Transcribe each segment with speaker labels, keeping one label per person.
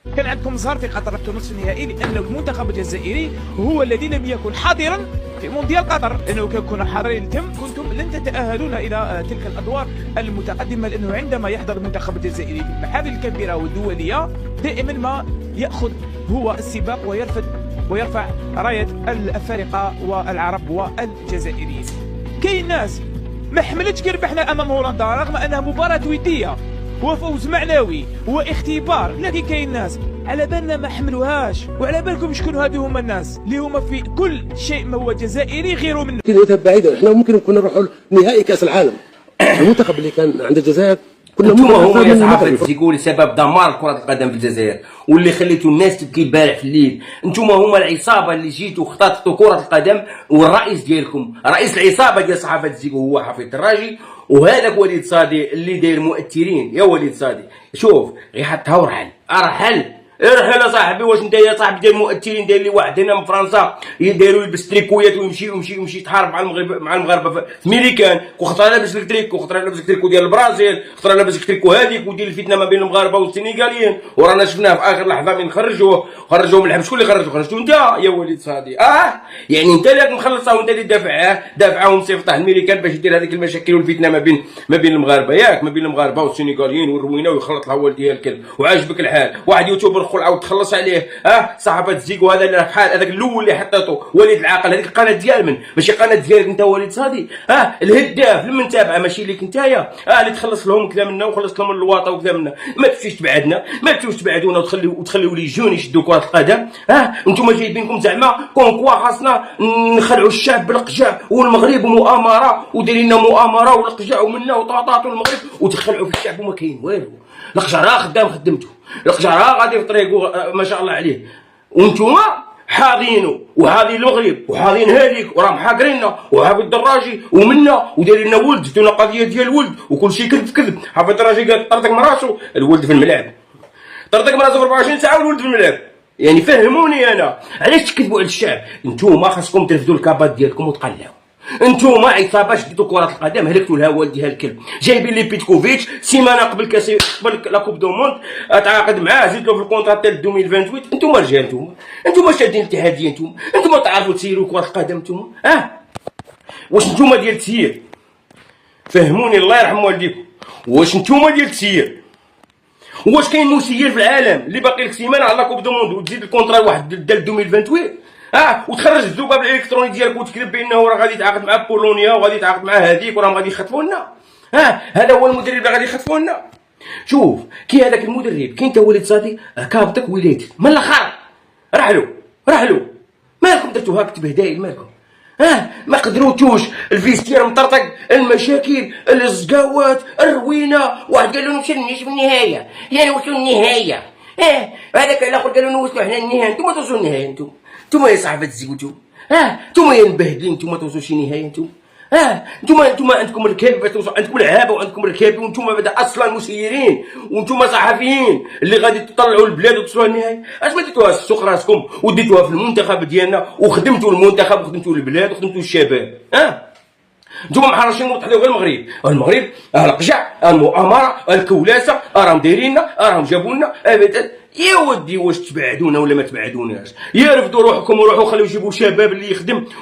Speaker 1: كان عندكم زهر في قطر في نصف النهائي، لأن المنتخب الجزائري هو الذي لم يكن حاضرا في مونديال قطر، لأنه كان كنا حاضرين كنتم لن تتأهلون إلى تلك الأدوار المتقدمة، لأنه عندما يحضر المنتخب الجزائري في المحافل الكبيرة والدولية دائما ما يأخذ هو السباق ويرفع راية الأفارقة والعرب والجزائريين. كاين ناس ما حملتش كي ربحنا أمام هولندا رغم أنها مباراة ودية وفوز معنوي واختبار، لكن كاين ناس على بالنا ما حملوهاش، وعلى بالكم شكون هادو هما الناس اللي هما في كل شيء ما هو جزائري غيروا منه.
Speaker 2: يذهب بعيدا، احنا ممكن كنا نروحوا نهائي كاس العالم. المنتخب اللي كان عند الجزائر كنا
Speaker 3: هما يا صحافه تقول سبب دمار كره القدم في الجزائر، واللي خليتوا الناس تبكي البارح في الليل. انتوما هما العصابه اللي جيتوا اختطفتوا كره القدم، والرئيس ديالكم رئيس العصابه ديال صحافه تزيكو هو حفيظ الدراجي، وهذاك وليد صادي اللي داير مؤثرين. يا وليد صادي شوف غيحطها ورحل ارحل ارحل صاحبي. واش انت يا صاحبي داير مؤثرين داير لي واحد هنا من فرنسا يديروا يلبس تريكويات ويمشي يتحارب مع المغاربه في ميريكان، وخطره لابس التريكو، خطره لابس التريكو ديال البرازيل، خطره لابس التريكو هذيك، ودير الفتنه ما بين المغاربه والسنغاليين، ورانا شفناه في اخر لحظه من خرجوه من الحبس. شكون اللي خرجته انت يا وليد صادي؟ يعني انت اللي مخلصها وانت اللي دافعهم صيفطه الميريكان باش يدير هذيك المشاكل والفتنه ما بين المغاربه، ياك ما بين المغاربه والسنغاليين والروينه، ويخلط لها ولدي الكلب. وعاجبك الحال واحد يوتيوبر خل عاود تخلص عليه صحافه زيكو هذا اللي بحال هذاك الاول اللي حطيته وليد العاقل. هذيك القناه ديال من ماشي قناه ديالك انت وليد صادي، الهداف المتابعه ماشي ليك نتايا، اللي تخلص لهم كذا منا وخلص لهم الواطه وكذا منا. ما تمشيش تبعدنا، ما تمشيوش تبعدونا وتخليو لي جون يشدوا كره القدم. انتم جايبينكم زعما كونكوا خاصنا نخلعوا الشعب بالقجع، والمغرب مؤامره ودايرين لنا مؤامره والقجع ومنا وطاطات والمغرب، وتخلعوا في الشعب وما كاين والو. القجع راه خدام خدمته، القجع راه غادي في طريقه ما شاء الله عليه، وانتم حاضينه وحاضين المغرب وحاضين هذيك وراه محاقريننا وحافظ الدراجي ومنا ودايرين لنا ولد. جبتونا قضيه ديال الولد وكل شيء كذب في كذب. حافظ الدراجي قال طردك من راسو الولد في الملعب، طردك من راسو في 24 ساعه والولد في الملعب. يعني فهموني انا علاش تكذبوا على الشعب؟ انتوما خاصكم ترفدوا الكابات ديالكم وتقلعوا. انتوما عصابه شديتوا كره القدم هلكتوا لها والديها الكلب. جايبين لي بيتكوفيتش سيمانه قبل لا كوب دو موند اتعاقد معاه، زيد له في الكونترا تاع 2028. انتوما رجال، انتوما شادين الاتحاديه، انتوما تعرفوا تسيروا كره القدم. انتوما واش انتوما ديال التسيير؟ فهموني الله يرحم والديكم، واش انتوما ديال التسيير؟ واش كاين مسير في العالم اللي باقي لك سيمانه على كوب دو موند وتزيد الكونترا واحد ديال 2028 وتخرج الذباب الالكتروني ديالك وتكذب بانه راه غادي يتعاقد مع بولونيا وغادي يتعاقد مع هذيك وراهم غادي يخطفوا لنا؟ هذا هو المدرب اللي غادي يخطفوا لنا؟ شوف كي هذاك المدرب كاين انت وليد صادي كابتك ولايتك من الاخر رحلوا مالكم درتوا هاك تبهدايل مالكم؟ ما قدروتوش الفيستير مطرطق، المشاكل الزقاوات الروينه. واحد قال له نمشي في النهايه، يعني وصلوا النهايه. هذاك الاخر قالوا نوصلوا حنا النهايه. انتم توصلوا النهايه، انتم يا صاحبه الزيكو، انتم يا المبهدلين، انتم توصلوا شي نهايه. انتم عندكم ركاب، عندكم العابه وعندكم ركاب، وانتم بعدا اصلا مسيرين، وانتم صحفيين اللي غادي تطلعوا البلاد وتوصلوا للنهايه. اش ما ديتوها السوق راسكم وديتوها في المنتخب ديالنا وخدمتوا المنتخب وخدمتوا البلاد وخدمتوا الشباب. انتوما محرشين وتحضروا غير المغرب القجع المؤامره الكولاسه راهم دايريننا راهم جابوا لنا ابدا. يا ودي واش تبعدونا ولا ما تبعدوناش؟ يا رفدوا روحكم وروحوا خليو يجيبوا شباب اللي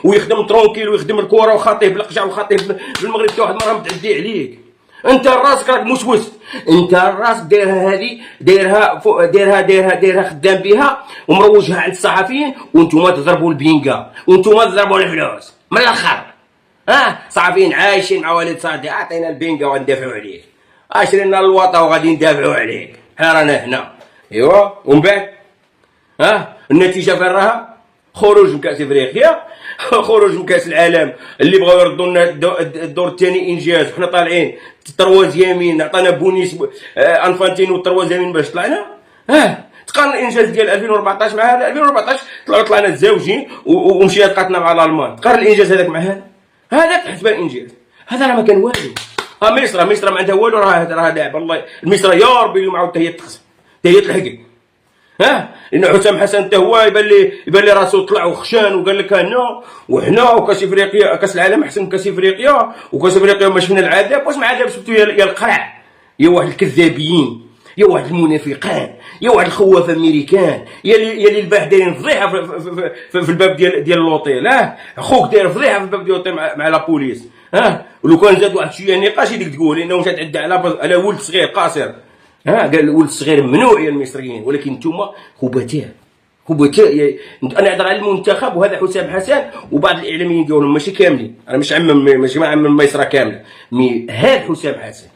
Speaker 3: يخدم ترونكيل ويخدم الكره وخاطيه بالقجع وخاطيه في المغرب حتى واحد مره متعدي عليك. انت راسك راك موسوس، انت راسك دايرها هذه دايرها خدام بها ومروجها عند الصحفيين، وانتم تضربوا البينكا وانتم تضربوا الفلوس من الاخر. صحفيين عايشين مع وليد صادي، اعطينا البينكا وندافعوا عليك، اشرينا الوطا وغادي ندافعوا عليك، رانا هنا. ايوا ومن بعد النتيجه فين راها؟ خروج من كاس افريقيا، خروج من كاس العالم اللي بغاو يردوا لنا الدور الثاني انجاز، وحنا طالعين تروازيامين، عطانا بونيس انفانتينو تروازيامين باش طلعنا. تقارن الانجاز ديال 2014 مع هذا. 2014 طلعنا الزوجين ومشينا لقاتنا مع الالمان. تقارن الانجاز هذاك مع هذا تحسبان انجاز. هذا راه ما كان والو. مصر ما عندها والو، راه لاعب الله. مصر يا ربي اليوم عاود هي تخسر، هي تلحق. لأن حسام حسن حتى هو يبان لي راسو طلع وخشان وقال لك انا وحنا وكاس افريقيا كاس العالم احسن من كاس افريقيا، وكاس افريقيا ما شفنا العذاب. واش مع عذاب شفتو يا القرع، يا واحد الكذابين، يا واحد المنافقان، يا واحد الخواف امريكان، يا اللي البارح دايرين فضيحه في الباب ديال اللوطيل. خوك داير فضيحه في الباب ديال اللوطيل مع لا بوليس. ولو كان زاد واحد شويه نقاش يديك تقول انه تعدى على ولد صغير قاصر. قال الولد الصغير ممنوع يا المصريين، ولكن نتوما خبثاء. انا نهضر على المنتخب، وهذا حسام حسن وبعض الاعلاميين ديالهم ماشي كاملين، انا ماشي معمم مصر كامله، مي هذا حسام حسن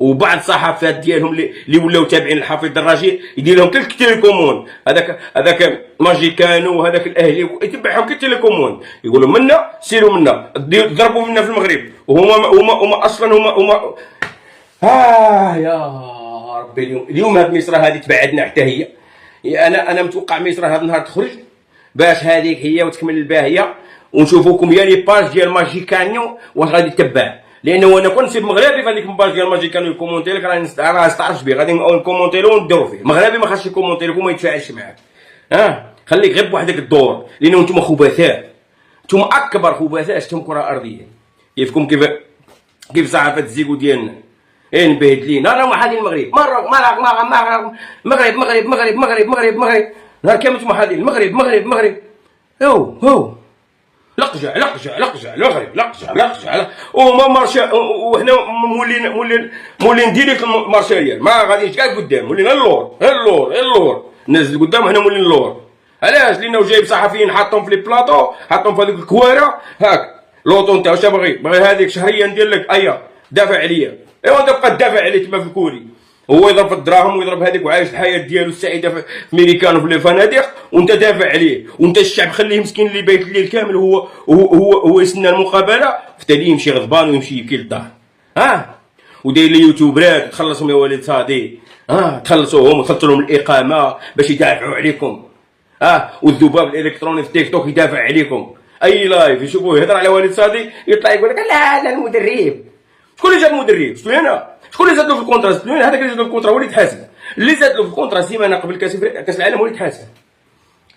Speaker 3: وبعض الصحافات ديالهم اللي ولاو تابعين الحفيظ الدراجي يدير لهم كل التليكومون، هذاك ماجيكانو وهذاك الاهلي يتبعهم كل التليكومون، يقولوا منا سيروا منا ضربوا منا في المغرب، وهما اصلا هما يا ربي اليوم هاد مصر هذه تبعدنا حتى هي. انا متوقع مصر هذا النهار تخرج باش هذيك هي وتكمل الباهيه، ونشوفوكم يا لي باج ديال ماجيكانو واش غادي تتبع، لانه انا كون نصيب مغربي في هذيك الباج ديال ماجيكانو يكومونتي لك راه نستعرفش به، غادي نكومونتي له ونديرو فيه. مغربي ما خاصش يكومونتي لك وما يتفاعلش معاك. خليك غير بوحدك الدور، لانه نتوما خبثاء، نتوما اكبر خبثاء شفتهم كره ارضيه. كيفكم كيف صحافه الزيكو ديالنا مبهدلين. انا محادين المغرب مغرب نهار كامل نتوما حادين المغرب هو لقجع المغرب وما مارشا، وحنا مولين ديريكت المارشاليال، ما غاديش كاع قدام، مولين اللور الناس اللي قدام حنا مولين اللور. علاش؟ لانه جايب صحفيين حاطهم في لي بلاطو، حاطهم في هذوك الكواره هاك لوطو نتاعو. واش باغي هذيك شهريا ندير لك دافع عليا، ايوا انت بقى تدافع عليه تما في الكوري، هو يضرب في الدراهم ويضرب هذيك وعايش الحياه ديالو السعيده في ميريكان وفي الفنادق، وانت دافع عليه، وانت الشعب خليه مسكين اللي بايت الليل كامل هو يستنى المقابله، حتى يمشي غضبان ويمشي يبكي للدار. وداير لي يوتيوبرات تخلصهم يا وليد صادي، تخلصوهم وتحط لهم الاقامه باش يدافعوا عليكم. والذباب الالكتروني في تيك توك يدافع عليكم. اي لايف يشوفوه يهضر على وليد صادي يطلع يقول لك لا المدرب. شكون اللي جاب المدرب؟ شنو انا؟ شكون اللي زاد له في الكونترا؟ هذاك اللي زاد له في الكونترا هو اللي يتحاسب. اللي زاد له في الكونترا سيمانه قبل كاس العالم هو اللي يتحاسب.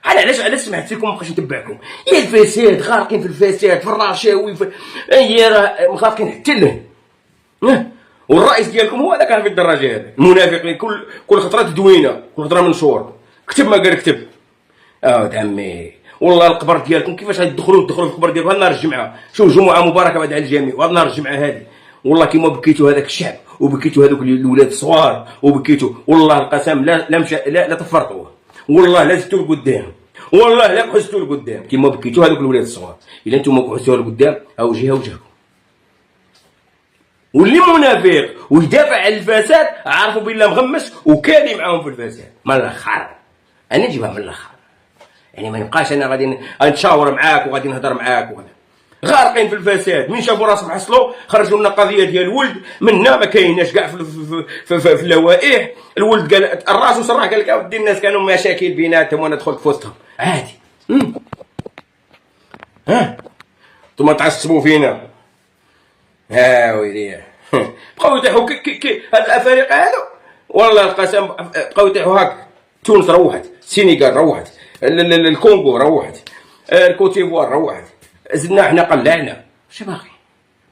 Speaker 3: علاش سمعت فيكم ما بقاش نتبعكم؟ يا الفساد غارقين في الفساد، في الرشاوي، راه مغارقين حتى له. والرئيس ديالكم هو هذاك في الدراجه هذا المنافقين، كل خطره تدوينه، كل خطره منشور. كتب ما قال كتب. عمي والله القبر ديالكم كيفاش غتدخلوا في القبر ديالكم هاد نهار الجمعه. شوف جمعه مباركه بعد على الجميع، وهاد نهار الجمعه هذه والله كيما بكيتوا هذاك الشعب وبكيتوا هذوك الاولاد الصغار وبكيتوا، والله القسم لا طفرتوه، والله لا زدتوا لقدام، والله لا كحستوا لقدام كيما بكيتوا هذوك الاولاد الصغار. الا نتوما كحستوا لقدام او وجهكم. واللي منافق ويدافع على الفساد عارفوا بالله مغمس وكالي معاهم في الفساد. من الاخر انا نجيبها من الاخر، يعني ما نبقاش انا غادي نتشاور معاك وغادي نهضر معاك وغادي غارقين في الفساد. من شافوا راسهم حصلوا خرجوا لنا قضيه ديال الولد منا ما كايناش كاع في اللوائح. الولد قال الراس وصرح قال لك اودي الناس كانوا مشاكل بيناتهم وانا دخلت في وسطهم عادي. انتوما تعصبوا فينا ويلي بقاو يطيحوا هاد الافارقه هادو، والله القسم بقاو يطيحوا هاك. تونس روحت، السينيغال روحت، الكونغو روحت، الكوتيفوار روحت، زدنا حنا قلعنا. واش باغي؟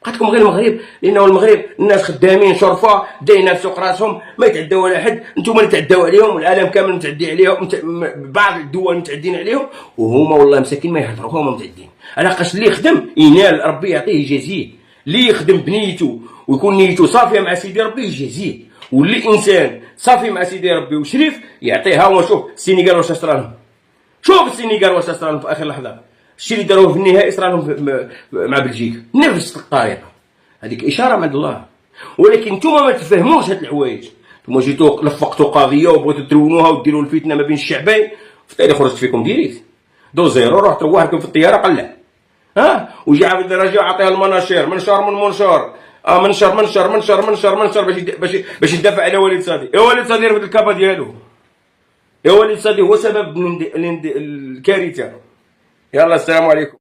Speaker 3: بقاتكم غير المغرب، لانه المغرب الناس خدامين شرفه داينا في سوق راسهم ما يتعداو على حد. انتم اللي تعداو عليهم والعالم كامل متعدي عليهم، بعض الدول متعدين عليهم وهما والله مساكين ما يهضروا، هما متعدين. علاش اللي يخدم ينال ربي يعطيه جزيل، اللي يخدم بنيته ويكون نيته صافيه مع سيدي ربي يجازيه، واللي انسان صافي مع سيدي ربي وشريف يعطيها. وشوف السينيغال واش صرا لهم، شوف السينيغال واش صرا لهم في اخر لحظه. الشيء اللي داروه في النهائي صرا لهم مع بلجيكا نفس الطريقه. هذيك اشاره من الله. ولكن نتوما ما تفهموش هاد الحوايج. نتوما جيتوا لفقتوا قضيه وبغيتوا تدونوها وديروا الفتنه ما بين الشعبين، في التالي خرجت فيكم ديريكت دو زيرو. رحت روحكم في الطياره قلع وجي عافد الدرجه وعطيها المناشير منشار من منشار منشر باش يدافع على وليد صادي. يا وليد صادي رفد الكابا ديالو، يا وليد صادي هو سبب الكارثه. يلا السلام عليكم.